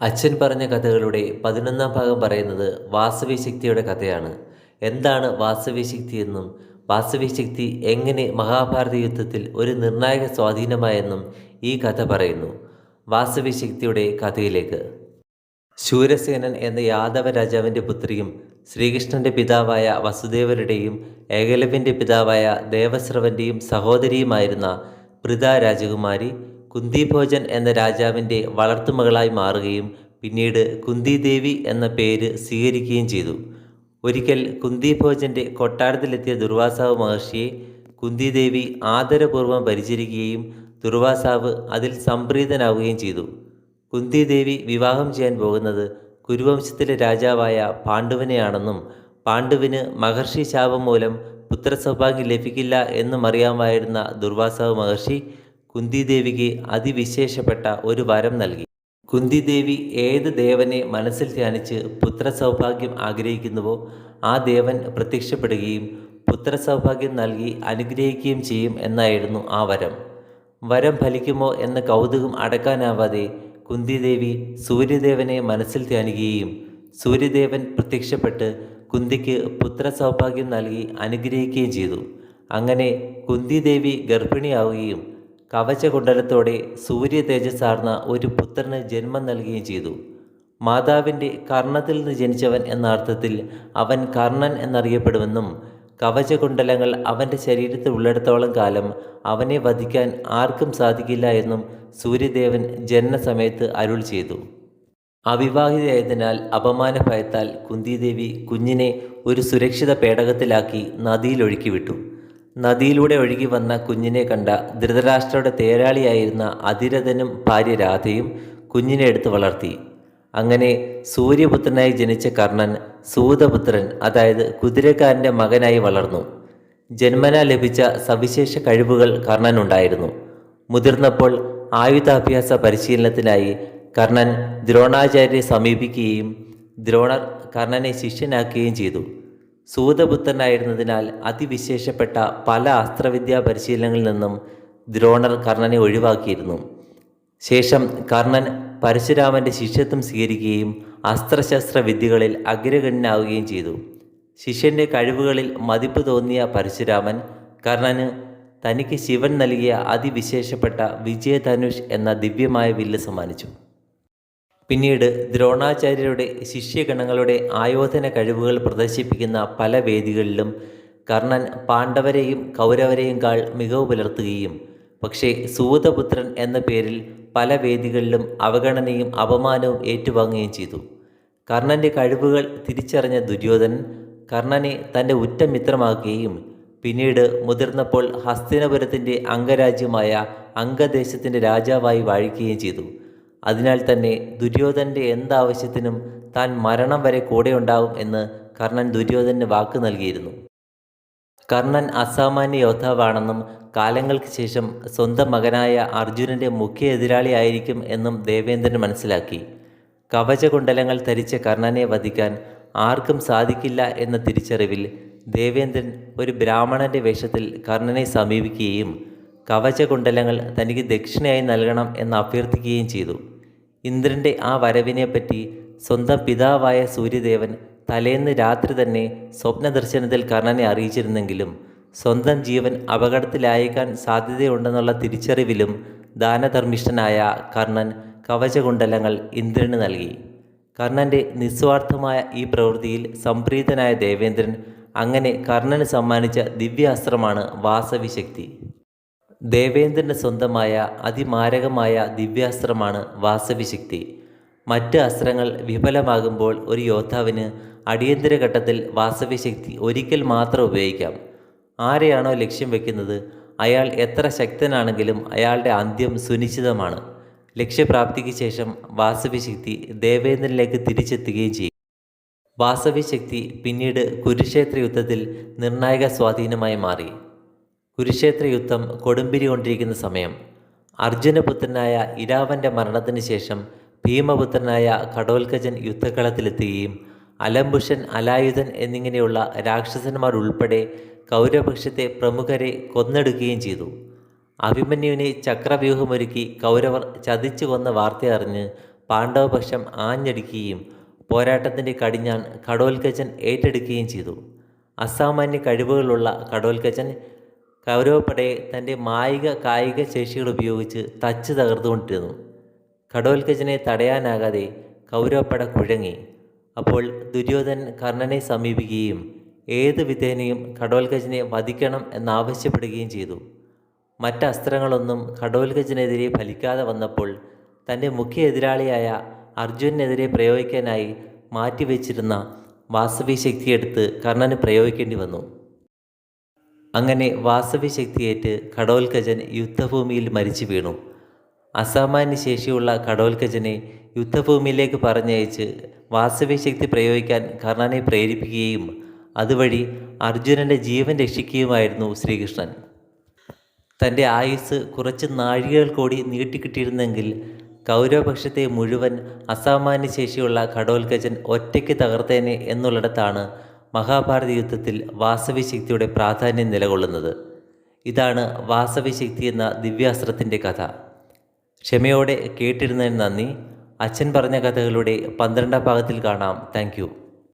അച്ഛൻ പറഞ്ഞ കഥകളുടെ 11-ാം ഭാഗം പറയുന്നത് വാസവി ശക്തിയുടെ കഥയാണ്. എന്താണ് വാസവി ശക്തിയെന്നും വാസവി ശക്തി എങ്ങനെ മഹാഭാരത യുദ്ധത്തിൽ ഒരു നിർണായക സ്വാധീനമായെന്നും ഈ കഥ പറയുന്നു. വാസവി ശക്തിയുടെ കഥയിലേക്ക്. ശൂരസേനൻ എന്ന യാദവ രാജാവിൻ്റെ പുത്രിയും ശ്രീകൃഷ്ണൻ്റെ പിതാവായ വസുദേവരുടെയും ഏകലവ്യൻ്റെ പിതാവായ ദേവസ്രവൻ്റെയും സഹോദരിയുമായിരുന്ന പൃഥ രാജകുമാരി കുന്തിഭോജൻ എന്ന രാജാവിൻ്റെ വളർത്തുമകളായി മാറുകയും പിന്നീട് കുന്തിദേവി എന്ന പേര് സ്വീകരിക്കുകയും ചെയ്തു. ഒരിക്കൽ കുന്തിഭോജൻ്റെ കൊട്ടാരത്തിലെത്തിയ ദുർവാസാവ് മഹർഷിയെ കുന്തിദേവി ആദരപൂർവ്വം പരിചരിക്കുകയും ദുർവാസാവ് അതിൽ സംപ്രീതനാവുകയും ചെയ്തു. കുന്തിദേവി വിവാഹം ചെയ്യാൻ പോകുന്നത് കുരുവംശത്തിലെ രാജാവായ പാണ്ഡുവിനെയാണെന്നും പാണ്ഡുവിന് മഹർഷി ശാപം മൂലം പുത്രസൗഭാഗ്യം ലഭിക്കില്ല എന്നും അറിയാമായിരുന്ന ദുർവാസാവ് മഹർഷി കുന്തിദേവിക്ക് അതിവിശേഷപ്പെട്ട ഒരു വരം നൽകി. കുന്തിദേവി ഏത് ദേവനെ മനസ്സിൽ ധ്യാനിച്ച് പുത്രസൗഭാഗ്യം ആഗ്രഹിക്കുന്നുവോ ആ ദേവൻ പ്രത്യക്ഷപ്പെടുകയും പുത്രസൗഭാഗ്യം നൽകി അനുഗ്രഹിക്കുകയും ചെയ്യും എന്നായിരുന്നു ആ വരം. വരം ഫലിക്കുമോ എന്ന കൗതുകം അടക്കാനാവാതെ കുന്തിദേവി സൂര്യദേവനെ മനസ്സിൽ ധ്യാനിക്കുകയും സൂര്യദേവൻ പ്രത്യക്ഷപ്പെട്ട് കുന്തിക്ക് പുത്രസൗഭാഗ്യം നൽകി അനുഗ്രഹിക്കുകയും ചെയ്തു. അങ്ങനെ കുന്തിദേവി ഗർഭിണിയാവുകയും കവചകുണ്ടലത്തോടെ സൂര്യ തേജസ്സാർന്ന ഒരു പുത്രന് ജന്മം നൽകുകയും ചെയ്തു. മാതാവിൻ്റെ കർണത്തിൽ നിന്ന് ജനിച്ചവൻ എന്ന അർത്ഥത്തിൽ അവൻ കർണൻ എന്നറിയപ്പെടുമെന്നും കവചകുണ്ടലങ്ങൾ അവൻ്റെ ശരീരത്തിൽ ഉള്ളിടത്തോളം കാലം അവനെ വധിക്കാൻ ആർക്കും സാധിക്കില്ല എന്നും സൂര്യദേവൻ ജനനസമയത്ത് അരുൾ ചെയ്തു. അവിവാഹിതയായതിനാൽ അപമാന ഭയത്താൽ കുന്തിദേവി കുഞ്ഞിനെ ഒരു സുരക്ഷിത പേടകത്തിലാക്കി നദിയിൽ ഒഴുക്കിവിട്ടു. നദിയിലൂടെ ഒഴുകി വന്ന കുഞ്ഞിനെ കണ്ട ധൃതരാഷ്ട്രയുടെ തേരാളിയായിരുന്ന അതിരഥനും ഭാര്യ രാധയും കുഞ്ഞിനെ എടുത്ത് വളർത്തി. അങ്ങനെ സൂര്യപുത്രനായി ജനിച്ച കർണൻ സൂതപുത്രൻ, അതായത് കുതിരക്കാരൻ്റെ മകനായി വളർന്നു. ജന്മനാ ലഭിച്ച സവിശേഷ കഴിവുകൾ കർണനുണ്ടായിരുന്നു. മുതിർന്നപ്പോൾ ആയുധാഭ്യാസ പരിശീലനത്തിനായി കർണൻ ദ്രോണാചാര്യരെ സമീപിക്കുകയും ദ്രോണർ കർണനെ ശിഷ്യനാക്കുകയും ചെയ്തു. സൂതപുത്രനായിരുന്നതിനാൽ അതിവിശേഷപ്പെട്ട പല അസ്ത്രവിദ്യാ പരിശീലനങ്ങളിൽ നിന്നും ദ്രോണർ കർണനെ ഒഴിവാക്കിയിരുന്നു. ശേഷം കർണൻ പരശുരാമൻ്റെ ശിഷ്യത്വം സ്വീകരിക്കുകയും അസ്ത്രശസ്ത്ര വിദ്യകളിൽ അഗ്രഗണ്യനാവുകയും ചെയ്തു. ശിഷ്യൻ്റെ കഴിവുകളിൽ മതിപ്പ് തോന്നിയ പരശുരാമൻ കർണന് തനിക്ക് ശിവൻ നൽകിയ അതിവിശേഷപ്പെട്ട വിജയധനുഷ് എന്ന ദിവ്യമായ വില്ല് സമ്മാനിച്ചു. പിന്നീട് ദ്രോണാചാര്യരുടെ ശിഷ്യഗണങ്ങളുടെ ആയോധന കഴിവുകൾ പ്രദർശിപ്പിക്കുന്ന പല വേദികളിലും കർണൻ പാണ്ഡവരെയും കൗരവരെയും കാൾ മികവ് പുലർത്തുകയും പക്ഷേ സൂതപുത്രൻ എന്ന പേരിൽ പല വേദികളിലും അവഗണനയും അപമാനവും ഏറ്റുവാങ്ങുകയും ചെയ്തു. കർണൻ്റെ കഴിവുകൾ തിരിച്ചറിഞ്ഞ ദുര്യോധനൻ കർണനെ തൻ്റെ ഉറ്റ മിത്രമാക്കുകയും പിന്നീട് മുതിർന്നപ്പോൾ ഹസ്തിനപുരത്തിൻ്റെ അംഗരാജ്യമായ അംഗദേശത്തിൻ്റെ രാജാവായി വാഴിക്കുകയും ചെയ്തു. അതിനാൽ തന്നെ ദുര്യോധനൻ്റെ എന്താവശ്യത്തിനും താൻ മരണം വരെ കൂടെയുണ്ടാവും എന്ന് കർണൻ ദുര്യോധനന് വാക്ക് നൽകിയിരുന്നു. കർണൻ അസാമാന്യ യോദ്ധാവാണെന്നും കാലങ്ങൾക്ക് ശേഷം സ്വന്തം മകനായ അർജുനൻ്റെ മുഖ്യ എതിരാളിയായിരിക്കും എന്നും ദേവേന്ദ്രൻ മനസ്സിലാക്കി. കവചകുണ്ടലങ്ങൾ ധരിച്ച കർണനെ വധിക്കാൻ ആർക്കും സാധിക്കില്ല എന്ന തിരിച്ചറിവിൽ ദേവേന്ദ്രൻ ഒരു ബ്രാഹ്മണൻ്റെ വേഷത്തിൽ കർണനെ സമീപിക്കുകയും കവചകുണ്ടലങ്ങൾ തനിക്ക് ദക്ഷിണയായി നൽകണം എന്ന് അഭ്യർത്ഥിക്കുകയും ചെയ്തു. ഇന്ദ്രൻ്റെ ആ വരവിനെപ്പറ്റി സ്വന്തം പിതാവായ സൂര്യദേവൻ തലേന്ന് രാത്രി തന്നെ സ്വപ്നദർശനത്തിൽ കർണനെ അറിയിച്ചിരുന്നെങ്കിലും സ്വന്തം ജീവൻ അപകടത്തിലായേക്കാൻ സാധ്യതയുണ്ടെന്നുള്ള തിരിച്ചറിവിലും ദാനധർമ്മിഷ്ഠനായ കർണൻ കവചകുണ്ടലങ്ങൾ ഇന്ദ്രന് നൽകി. കർണൻ്റെ നിസ്വാർത്ഥമായ ഈ പ്രവൃത്തിയിൽ സംപ്രീതനായ ദേവേന്ദ്രൻ അങ്ങനെ കർണന് സമ്മാനിച്ച ദിവ്യാസ്ത്രമാണ് വാസവി ശക്തി. ദേവേന്ദ്രന് സ്വന്തമായ അതിമാരകമായ ദിവ്യാസ്ത്രമാണ് വാസവി ശക്തി. മറ്റ് അസ്ത്രങ്ങൾ വിഫലമാകുമ്പോൾ ഒരു യോദ്ധാവിന് അടിയന്തര ഘട്ടത്തിൽ വാസവി ശക്തി ഒരിക്കൽ മാത്രം ഉപയോഗിക്കാം. ആരെയാണോ ലക്ഷ്യം വയ്ക്കുന്നത് അയാൾ എത്ര ശക്തനാണെങ്കിലും അയാളുടെ അന്ത്യം സുനിശ്ചിതമാണ്. ലക്ഷ്യപ്രാപ്തിക്ക് ശേഷം വാസവി ശക്തി ദേവേന്ദ്രനിലേക്ക് തിരിച്ചെത്തുകയും ചെയ്യും. വാസവി ശക്തി പിന്നീട് കുരുക്ഷേത്ര യുദ്ധത്തിൽ നിർണായക സ്വാധീനമായി മാറി. കുരുക്ഷേത്ര യുദ്ധം കൊടുമ്പിരി കൊണ്ടിരിക്കുന്ന സമയം അർജുനപുത്രനായ ഇരാവൻ്റെ മരണത്തിന് ശേഷം ഭീമപുത്രനായ ഘടോത്കചൻ യുദ്ധക്കളത്തിലെത്തുകയും അലംബുഷൻ, അലായുധൻ എന്നിങ്ങനെയുള്ള രാക്ഷസന്മാർ ഉൾപ്പെടെ കൗരവപക്ഷത്തെ പ്രമുഖരെ കൊന്നെടുക്കുകയും ചെയ്തു. അഭിമന്യുവിനെ ചക്രവ്യൂഹമൊരുക്കി കൗരവർ ചതിച്ചു കൊന്ന വാർത്ത അറിഞ്ഞ് പാണ്ഡവപക്ഷം ആഞ്ഞടിക്കുകയും പോരാട്ടത്തിൻ്റെ കടിഞ്ഞാൺ ഘടോൽക്കച്ചൻ ഏറ്റെടുക്കുകയും ചെയ്തു. അസാമാന്യ കഴിവുകളുള്ള ഘടോൽക്കച്ചൻ കൗരവപ്പടയെ തൻ്റെ മായിക കായിക ശേഷികൾ ഉപയോഗിച്ച് തച്ച് തകർത്തുകൊണ്ടിരുന്നു. ഘടോൽക്കച്ചനെ തടയാനാകാതെ കൗരവപ്പട കുഴങ്ങി. അപ്പോൾ ദുര്യോധനൻ കർണനെ സമീപിക്കുകയും ഏത് വിധേനയും ഘടോൽക്കച്ചനെ വധിക്കണം എന്നാവശ്യപ്പെടുകയും ചെയ്തു. മറ്റ് അസ്ത്രങ്ങളൊന്നും ഘടോൽക്കച്ചനെതിരെ ഫലിക്കാതെ വന്നപ്പോൾ തൻ്റെ മുഖ്യ എതിരാളിയായ അർജുനെതിരെ പ്രയോഗിക്കാനായി മാറ്റിവെച്ചിരുന്ന വാസവി ശക്തിയെടുത്ത് കർണന് പ്രയോഗിക്കേണ്ടി വന്നു. അങ്ങനെ വാസവി ശക്തിയേറ്റ് ഘടോൽക്കച്ചൻ യുദ്ധഭൂമിയിൽ മരിച്ചു വീണു. അസാമാന്യ ശേഷിയുള്ള ഘടോൽക്കച്ചനെ യുദ്ധഭൂമിയിലേക്ക് പറഞ്ഞയച്ച് വാസവി ശക്തി പ്രയോഗിക്കാൻ കർണനെ പ്രേരിപ്പിക്കുകയും അതുവഴി അർജുനൻ്റെ ജീവൻ രക്ഷിക്കുകയുമായിരുന്നു ശ്രീകൃഷ്ണൻ. തൻ്റെ ആയുസ് കുറച്ച് നാഴികകൾ കൂടി നീട്ടിക്കിട്ടിയിരുന്നെങ്കിൽ കൗരവപക്ഷത്തെ മുഴുവൻ അസാമാന്യ ശേഷിയുള്ള ഘടോൽക്കച്ചൻ ഒറ്റയ്ക്ക് തകർത്തേനെ എന്നുള്ളിടത്താണ് മഹാഭാരത യുദ്ധത്തിൽ വാസവി ശക്തിയുടെ പ്രാധാന്യം നിലകൊള്ളുന്നത്. ഇതാണ് വാസവി ശക്തി എന്ന ദിവ്യാസ്ത്രത്തിൻ്റെ കഥ. ക്ഷമയോടെ കേട്ടിരുന്നതിന് നന്ദി. അച്ഛൻ പറഞ്ഞ കഥകളുടെ 12ാം ഭാഗത്തിൽ കാണാം. Thank you.